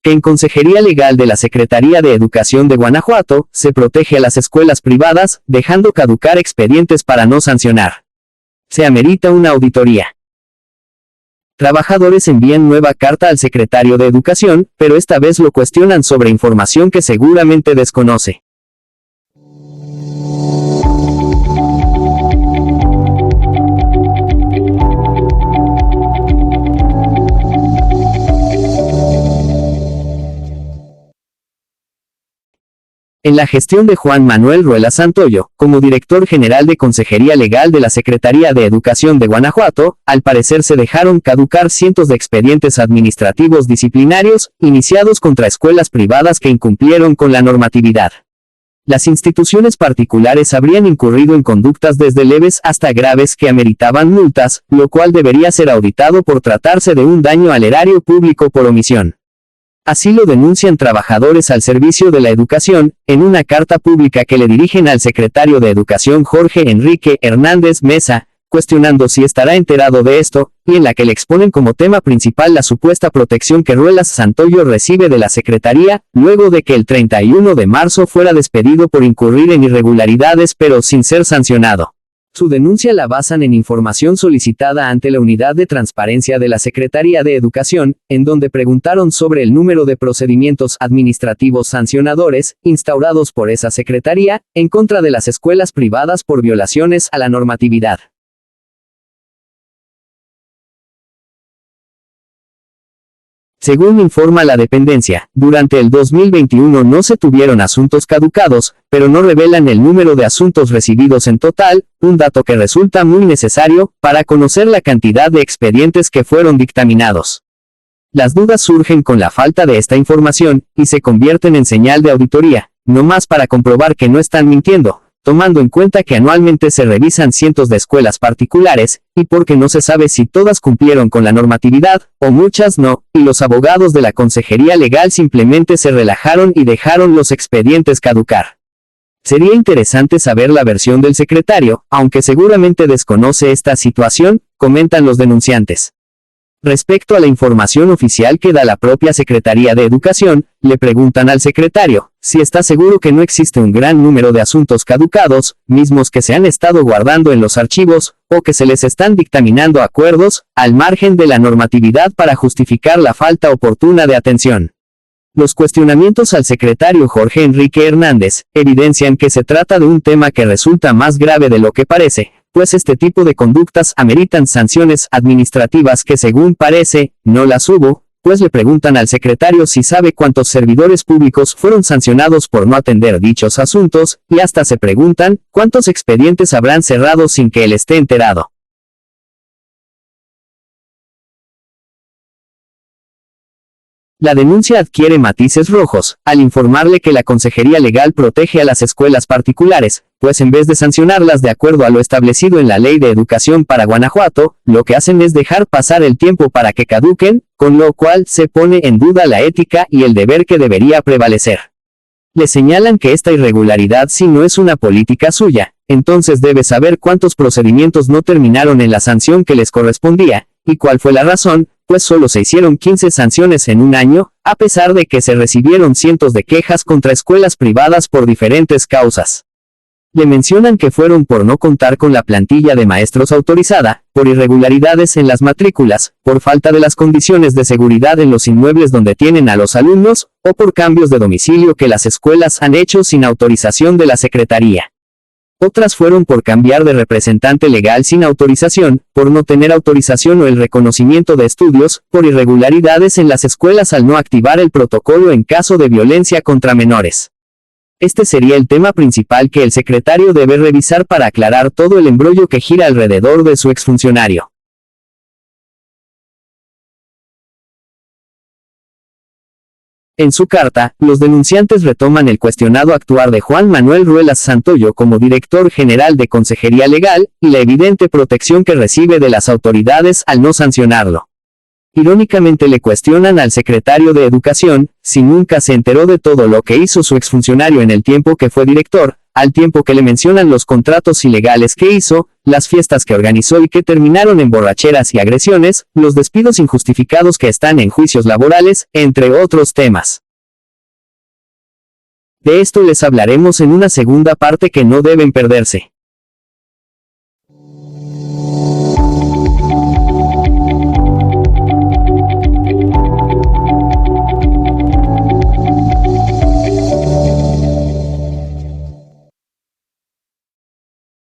que en Consejería Legal de la Secretaría de Educación de Guanajuato, se protege a las escuelas privadas, dejando caducar expedientes para no sancionar. Se amerita una auditoría. Trabajadores envían nueva carta al secretario de Educación, pero esta vez lo cuestionan sobre información que seguramente desconoce. En la gestión de Juan Manuel Ruelas Santoyo, como director general de Consejería Legal de la Secretaría de Educación de Guanajuato, al parecer se dejaron caducar cientos de expedientes administrativos disciplinarios, iniciados contra escuelas privadas que incumplieron con la normatividad. Las instituciones particulares habrían incurrido en conductas desde leves hasta graves que ameritaban multas, lo cual debería ser auditado por tratarse de un daño al erario público por omisión. Así lo denuncian trabajadores al servicio de la educación, en una carta pública que le dirigen al secretario de Educación Jorge Enrique Hernández Mesa, cuestionando si estará enterado de esto, y en la que le exponen como tema principal la supuesta protección que Ruelas Santoyo recibe de la Secretaría, luego de que el 31 de marzo fuera despedido por incurrir en irregularidades pero sin ser sancionado. Su denuncia la basan en información solicitada ante la Unidad de Transparencia de la Secretaría de Educación, en donde preguntaron sobre el número de procedimientos administrativos sancionadores, instaurados por esa Secretaría, en contra de las escuelas privadas por violaciones a la normatividad. Según informa la dependencia, durante el 2021 no se tuvieron asuntos caducados, pero no revelan el número de asuntos recibidos en total, un dato que resulta muy necesario para conocer la cantidad de expedientes que fueron dictaminados. Las dudas surgen con la falta de esta información, y se convierten en señal de auditoría, no más para comprobar que no están mintiendo, tomando en cuenta que anualmente se revisan cientos de escuelas particulares, y porque no se sabe si todas cumplieron con la normatividad, o muchas no, y los abogados de la Consejería Legal simplemente se relajaron y dejaron los expedientes caducar. Sería interesante saber la versión del secretario, aunque seguramente desconoce esta situación, comentan los denunciantes. Respecto a la información oficial que da la propia Secretaría de Educación, le preguntan al secretario si está seguro que no existe un gran número de asuntos caducados, mismos que se han estado guardando en los archivos, o que se les están dictaminando acuerdos, al margen de la normatividad para justificar la falta oportuna de atención. Los cuestionamientos al secretario Jorge Enrique Hernández evidencian que se trata de un tema que resulta más grave de lo que parece, pues este tipo de conductas ameritan sanciones administrativas que según parece, no las hubo, pues le preguntan al secretario si sabe cuántos servidores públicos fueron sancionados por no atender dichos asuntos, y hasta se preguntan cuántos expedientes habrán cerrado sin que él esté enterado. La denuncia adquiere matices rojos, al informarle que la Consejería Legal protege a las escuelas particulares, pues en vez de sancionarlas de acuerdo a lo establecido en la Ley de Educación para Guanajuato, lo que hacen es dejar pasar el tiempo para que caduquen, con lo cual se pone en duda la ética y el deber que debería prevalecer. Le señalan que esta irregularidad si no es una política suya, entonces debe saber cuántos procedimientos no terminaron en la sanción que les correspondía, y cuál fue la razón, pues solo se hicieron 15 sanciones en un año, a pesar de que se recibieron cientos de quejas contra escuelas privadas por diferentes causas. Le mencionan que fueron por no contar con la plantilla de maestros autorizada, por irregularidades en las matrículas, por falta de las condiciones de seguridad en los inmuebles donde tienen a los alumnos, o por cambios de domicilio que las escuelas han hecho sin autorización de la Secretaría. Otras fueron por cambiar de representante legal sin autorización, por no tener autorización o el reconocimiento de estudios, por irregularidades en las escuelas al no activar el protocolo en caso de violencia contra menores. Este sería el tema principal que el secretario debe revisar para aclarar todo el embrollo que gira alrededor de su exfuncionario. En su carta, los denunciantes retoman el cuestionado actuar de Juan Manuel Ruelas Santoyo como director general de Consejería Legal, y la evidente protección que recibe de las autoridades al no sancionarlo. Irónicamente le cuestionan al secretario de Educación, si nunca se enteró de todo lo que hizo su exfuncionario en el tiempo que fue director, al tiempo que le mencionan los contratos ilegales que hizo, las fiestas que organizó y que terminaron en borracheras y agresiones, los despidos injustificados que están en juicios laborales, entre otros temas. De esto les hablaremos en una segunda parte que no deben perderse.